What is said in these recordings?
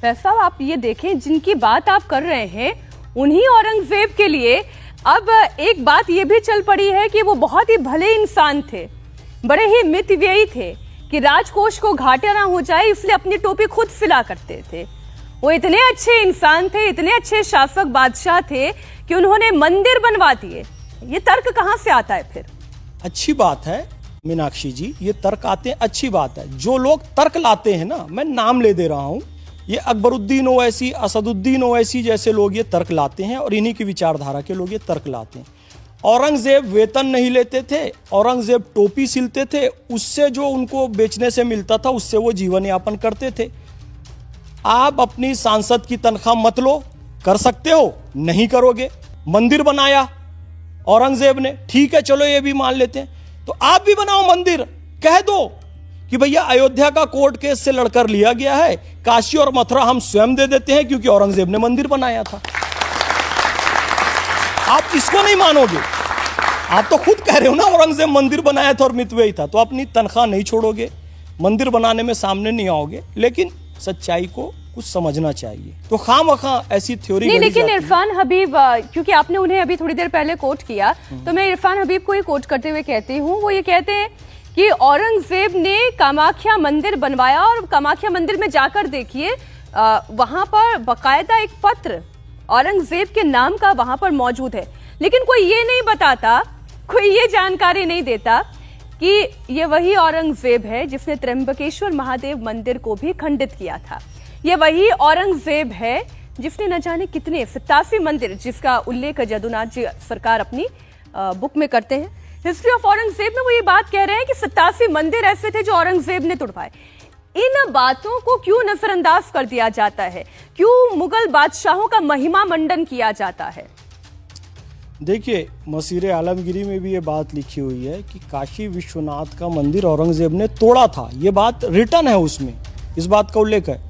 वैसा आप ये देखें, जिनकी बात आप कर रहे हैं उन्हीं औरंगजेब के लिए अब एक बात ये भी चल पड़ी है कि वो बहुत ही भले इंसान थे, बड़े ही मितव्ययी थे कि राजकोष को घाटा ना हो जाए इसलिए अपनी टोपी खुद सिला करते थे। वो इतने अच्छे इंसान थे, इतने अच्छे शासक बादशाह थे कि उन्होंने मंदिर बनवा दिए। ये तर्क कहां से आता है फिर? अच्छी बात है मीनाक्षी जी, ये तर्क आते हैं, अच्छी बात है। जो लोग तर्क लाते हैं ना, मैं नाम ले दे रहा हूं, ये अकबरुद्दीन ओवैसी, असदुद्दीन ओवैसी जैसे लोग ये तर्क लाते हैं और इन्हीं की विचारधारा के लोग ये तर्क लाते हैं। औरंगजेब वेतन नहीं लेते थे, औरंगजेब टोपी सिलते थे, उससे जो उनको बेचने से मिलता था उससे वो जीवन यापन करते थे। आप अपनी सांसद की तनख्वाह मत लो, कर सकते हो, नहीं करोगे। मंदिर बनाया औरंगजेब ने, ठीक है चलो ये भी मान लेते हैं, तो आप भी बनाओ मंदिर। कह दो कि भैया अयोध्या का कोर्ट केस से लड़कर लिया गया है, काशी और मथुरा हम स्वयं दे देते हैं क्योंकि औरंगजेब ने मंदिर बनाया था। आप इसको नहीं मानोगे? आप तो खुद कह रहे हो ना औरंगजेब मंदिर बनाया था और मितव्ययी था, तो अपनी तनख्वाह नहीं छोड़ोगे, मंदिर बनाने में सामने नहीं आओगे। लेकिन सच्चाई को कुछ समझना चाहिए, तो खामखा ऐसी थ्योरी नहीं। लेकिन इरफान हबीब, क्योंकि आपने उन्हें अभी थोड़ी देर पहले कोट किया, तो मैं इरफान हबीब को ही कोट करते हुए कहती हूँ। वो ये कहते हैं कि औरंगजेब ने कामाख्या मंदिर बनवाया और कामाख्या मंदिर में जाकर देखिए, वहां पर बकायदा एक पत्र औरंगजेब के नाम का वहां पर मौजूद है। लेकिन कोई ये नहीं बताता, कोई ये जानकारी नहीं देता कि ये वही औरंगजेब है जिसने त्र्यंबकेश्वर महादेव मंदिर को भी खंडित किया था। ये वही औरंगजेब है जिसने न जाने कितने 87 मंदिर, जिसका उल्लेख जदुनाथ जी सरकार अपनी बुक में करते हैं, हिस्ट्री ऑफ औरंगजेब में वो ये बात कह रहे हैं कि 87 मंदिर ऐसे थे जो औरंगजेब ने तुड़वाए। इन बातों को क्यों नजरअंदाज कर दिया जाता है? क्यों मुगल बादशाहों का महिमा मंडन किया जाता है? देखिए, मसीरे आलमगीरी में भी ये बात लिखी हुई है कि काशी विश्वनाथ का मंदिर औरंगजेब ने तोड़ा था। ये बात रिटर्न है, उसमें इस बात का उल्लेख है।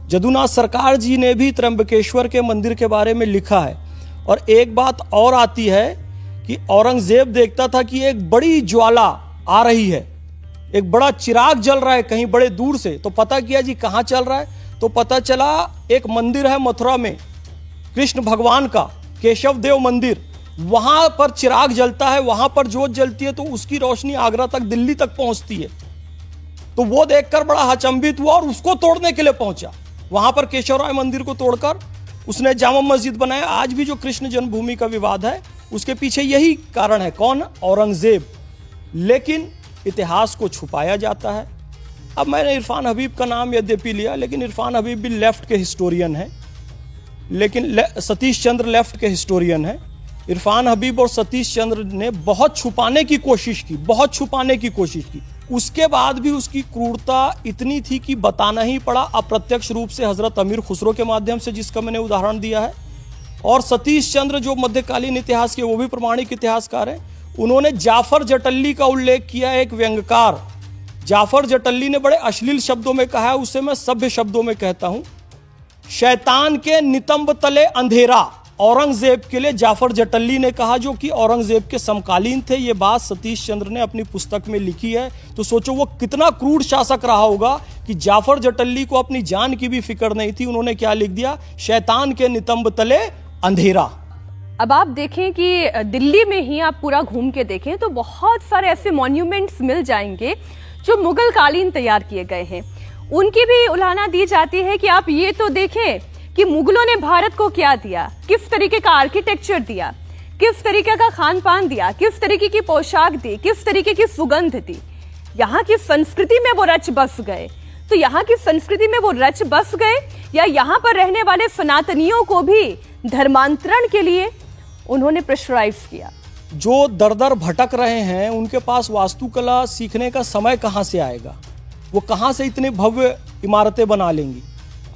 जदुनाथ सरकार जी ने भी त्र्यंबकेश्वर के मंदिर के बारे में लिखा है। और एक बात और आती है कि औरंगजेब देखता था कि एक बड़ी ज्वाला आ रही है, एक बड़ा चिराग जल रहा है कहीं बड़े दूर से, तो पता किया जी कहाँ चल रहा है, तो पता चला एक मंदिर है मथुरा में कृष्ण भगवान का, केशव देव मंदिर, वहां पर चिराग जलता है, वहां पर जोत जलती है, तो उसकी रोशनी आगरा तक, दिल्ली तक पहुंचती है। तो वो देखकर बड़ा अचंभित हुआ और उसको तोड़ने के लिए पहुंचा। वहां पर केशवराय मंदिर को तोड़कर उसने जामा मस्जिद बनाया। आज भी जो कृष्ण जन्मभूमि का विवाद है उसके पीछे यही कारण है। कौन? औरंगजेब। लेकिन इतिहास को छुपाया जाता है। अब मैंने इरफान हबीब का नाम यद्यपि लिया, लेकिन इरफान हबीब भी लेफ्ट के हिस्टोरियन हैं, लेकिन सतीश चंद्र लेफ्ट के हिस्टोरियन हैं। इरफान हबीब और सतीश चंद्र ने बहुत छुपाने की कोशिश की, बहुत छुपाने की कोशिश की। उसके बाद भी उसकी क्रूरता इतनी थी कि बताना ही पड़ा, अप्रत्यक्ष रूप से हजरत अमीर खुसरो के माध्यम से, जिसका मैंने उदाहरण दिया है। और सतीश चंद्र जो मध्यकालीन इतिहास के, वो भी प्रमाणिक इतिहासकार हैं, उन्होंने जाफर जटल्ली का उल्लेख किया, एक व्यंग्यकार जाफर जटल्ली ने बड़े अश्लील शब्दों में कहा है, उसे मैं सभ्य शब्दों में कहता हूं, शैतान के नितंब तले अंधेरा। औरंगजेब के लिए जाफर जटल्ली ने कहा, जो कि औरंगजेब के समकालीन थे। ये बात सतीश चंद्र ने अपनी पुस्तक में लिखी है। तो सोचो वो कितना क्रूर शासक रहा होगा कि जाफर जटल्ली को अपनी जान की भी फिक्र नहीं थी। उन्होंने क्या लिख दिया? शैतान के नितंब तले अंधेरा। अब आप देखें कि दिल्ली में ही आप पूरा घूम के देखें तो बहुत सारे ऐसे मॉन्यूमेंट्स मिल जाएंगे जो मुगल कालीन तैयार किए गए हैं। उनकी भी उलाहना दी जाती है कि आप ये तो देखें कि मुगलों ने भारत को क्या दिया, किस तरीके का आर्किटेक्चर दिया, किस तरीके का खान पान दिया, किस तरीके की पोशाक दी, किस तरीके की सुगंध दी। यहाँ की संस्कृति में वो रच बस गए। तो यहाँ की संस्कृति में वो रच बस गए या यहाँ पर रहने वाले सनातनियों को भी धर्मांतरण के लिए उन्होंने प्रेशराइज किया? जो दर दर भटक रहे हैं उनके पास वास्तुकला सीखने का समय कहाँ से आएगा? वो कहाँ से इतने भव्य इमारतें बना लेंगी?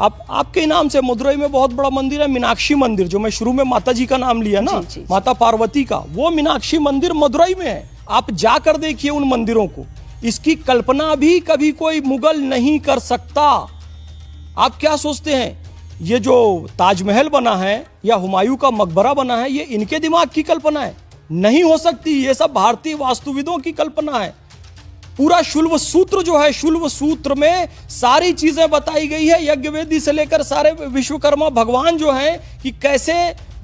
आपके नाम से मदुरई में बहुत बड़ा मंदिर है, मीनाक्षी मंदिर, जो मैं शुरू में माता जी का नाम लिया ना, जी। माता पार्वती का, वो मीनाक्षी मंदिर मदुरई में है। आप जाकर देखिए उन मंदिरों को। इसकी कल्पना भी कभी कोई मुगल नहीं कर सकता। आप क्या सोचते हैं ये जो ताजमहल बना है या हुमायूं का मकबरा बना है, ये इनके दिमाग की कल्पना है? नहीं हो सकती। ये सब भारतीय वास्तुविदों की कल्पना है। पूरा शुल्व सूत्र जो है, शुल्व सूत्र में सारी चीजें बताई गई है, यज्ञ वेदी से लेकर सारे विश्वकर्मा भगवान जो हैं कि कैसे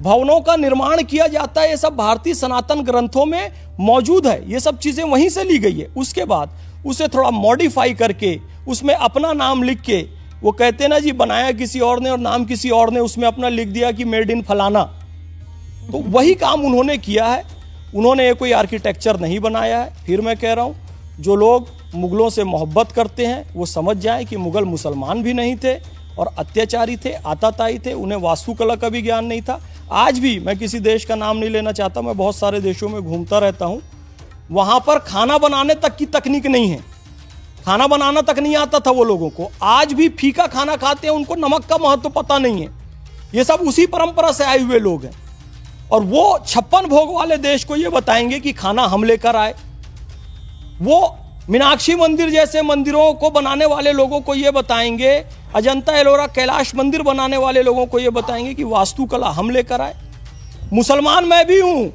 भवनों का निर्माण किया जाता है, ये सब भारतीय सनातन ग्रंथों में मौजूद है। ये सब चीजें वहीं से ली गई है। उसके बाद उसे थोड़ा मॉडिफाई करके उसमें अपना नाम लिख के, वो कहते हैं ना जी, बनाया किसी और ने और नाम किसी और ने, उसमें अपना लिख दिया कि मेड इन फलाना। तो वही काम उन्होंने किया है। उन्होंने कोई आर्किटेक्चर नहीं बनाया है। फिर मैं कह रहा हूं, जो लोग मुगलों से मोहब्बत करते हैं वो समझ जाएं कि मुगल मुसलमान भी नहीं थे और अत्याचारी थे, आताताई थे, उन्हें वास्तुकला का भी ज्ञान नहीं था। आज भी मैं किसी देश का नाम नहीं लेना चाहता, मैं बहुत सारे देशों में घूमता रहता हूं, वहां पर खाना बनाने तक की तकनीक नहीं है। खाना बनाना तक नहीं आता था वो लोगों को। आज भी फीका खाना खाते हैं, उनको नमक का महत्व पता नहीं है। ये सब उसी परंपरा से आए हुए लोग हैं। और वो 56 भोग वाले देश को ये बताएंगे कि खाना हम लेकर आए। वो मीनाक्षी मंदिर जैसे मंदिरों को बनाने वाले लोगों को ये बताएंगे, अजंता एलोरा कैलाश मंदिर बनाने वाले लोगों को ये बताएंगे कि वास्तुकला हम लेकर आए। मुसलमान मैं भी हूं,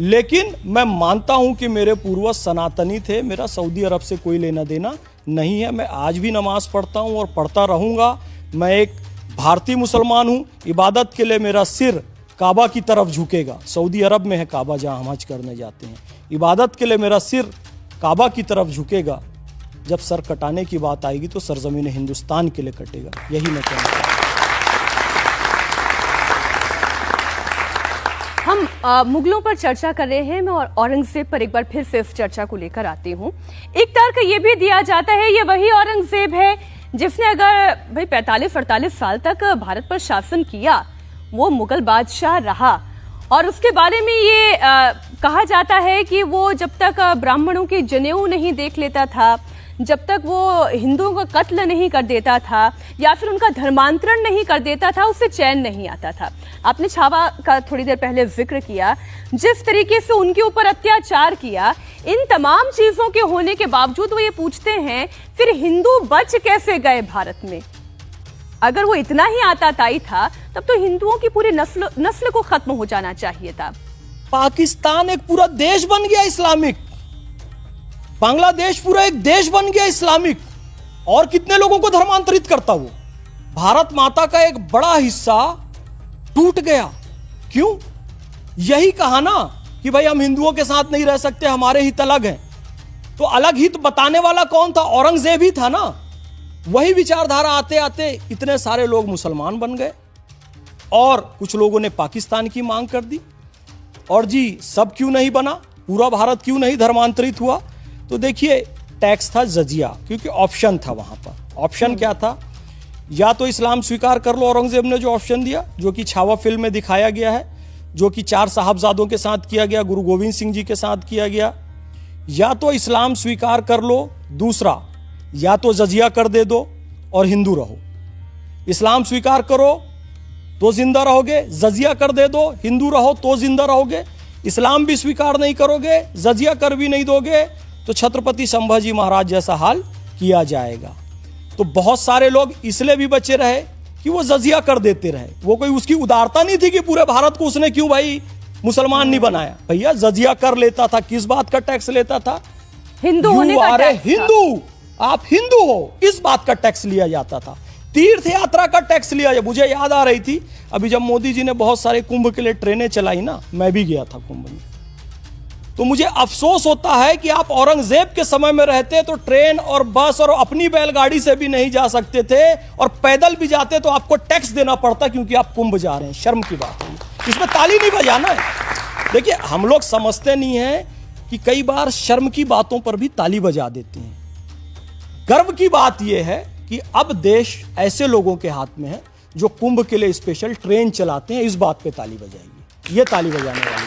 लेकिन मैं मानता हूं कि मेरे पूर्वज सनातनी थे। मेरा सऊदी अरब से कोई लेना देना नहीं है। मैं आज भी नमाज पढ़ता हूं और पढ़ता रहूंगा। मैं एक भारतीय मुसलमान हूं। इबादत के लिए मेरा सिर काबा की तरफ झुकेगा। सऊदी अरब में है काबा, जहां हम हज करने जाते हैं। इबादत के लिए मेरा सिर काबा की तरफ झुकेगा। जब सर कटाने की बात आएगी तो सरजमीन हिंदुस्तान के लिए कटेगा। यही मैं कहना चाहता हूं। हम मुगलों पर चर्चा कर रहे हैं। मैं और औरंगजेब पर एक बार फिर से इस चर्चा को लेकर आती हूँ। एक तर्क ये भी दिया जाता है, ये वही औरंगजेब है जिसने अगर भाई 45-48 साल तक भारत पर शासन किया, वो मुगल बादशाह रहा। और उसके बारे में ये कहा जाता है कि वो जब तक ब्राह्मणों के जनेऊ नहीं देख लेता था, जब तक वो हिंदुओं का कत्ल नहीं कर देता था या फिर उनका धर्मांतरण नहीं कर देता था, उससे चैन नहीं आता था। आपने छावा का थोड़ी देर पहले जिक्र किया, जिस तरीके से उनके ऊपर अत्याचार किया, इन तमाम चीजों के होने के बावजूद वो ये पूछते हैं फिर हिंदू बच कैसे गए भारत में। अगर वो इतना ही आताताई था तब तो हिंदुओं की पूरी नस्ल को खत्म हो जाना चाहिए था। पाकिस्तान एक पूरा देश बन गया इस्लामिक। बांग्लादेश पूरा एक देश बन गया इस्लामिक। और कितने लोगों को धर्मांतरित करता वो। भारत माता का एक बड़ा हिस्सा टूट गया। क्यों? यही कहा ना कि भाई हम हिंदुओं के साथ नहीं रह सकते, हमारे हित अलग हैं। तो अलग हित बताने वाला कौन था? औरंगजेब ही था ना। वही विचारधारा आते आते इतने सारे लोग मुसलमान बन गए और कुछ लोगों ने पाकिस्तान की मांग कर दी। और जी सब क्यों नहीं बना, पूरा भारत क्यों नहीं धर्मांतरित हुआ? तो देखिए, टैक्स था जजिया, क्योंकि ऑप्शन था वहां पर। ऑप्शन क्या था? या तो इस्लाम स्वीकार कर लो, औरंगजेब ने जो ऑप्शन दिया, जो कि छावा फिल्म में दिखाया गया है, जो कि 4 साहबजादों के साथ किया गया, गुरु गोविंद सिंह जी के साथ किया गया। या तो इस्लाम स्वीकार कर लो, दूसरा या तो जजिया कर दे दो और हिंदू रहो। इस्लाम स्वीकार करो तो जिंदा रहोगे, जजिया कर दे दो, हिंदू रहो तो जिंदा रहोगे। इस्लाम भी स्वीकार नहीं करोगे, जजिया कर भी नहीं दोगे, तो छत्रपति संभाजी महाराज जैसा हाल किया जाएगा। तो बहुत सारे लोग इसलिए भी बचे रहे कि वो जजिया कर देते रहे। वो कोई उसकी उदारता नहीं थी कि पूरे भारत को उसने क्यों भाई मुसलमान नहीं बनाया। भैया जजिया कर लेता था। किस बात का टैक्स लेता था? हिंदू होने का टैक्स। हिंदू, आप हिंदू हो, इस बात का टैक्स लिया जाता था। तीर्थ यात्रा का टैक्स लिया जाए। मुझे याद आ रही थी अभी जब मोदी जी ने बहुत सारे कुंभ के लिए ट्रेनें चलाई ना, मैं भी गया था कुंभ में, तो मुझे अफसोस होता है कि आप औरंगजेब के समय में रहते तो ट्रेन और बस और अपनी बैलगाड़ी से भी नहीं जा सकते थे, और पैदल भी जाते तो आपको टैक्स देना पड़ता क्योंकि आप कुंभ जा रहे हैं। शर्म की बात है, इसमें ताली नहीं बजाना है। देखिए, हम लोग समझते नहीं है कि कई बार शर्म की बातों पर भी ताली बजा देते हैं। गर्व की बात यह है कि अब देश ऐसे लोगों के हाथ में है जो कुंभ के लिए स्पेशल ट्रेन चलाते हैं। इस बात पे ताली बजाएंगे। ये ताली बजाने वाले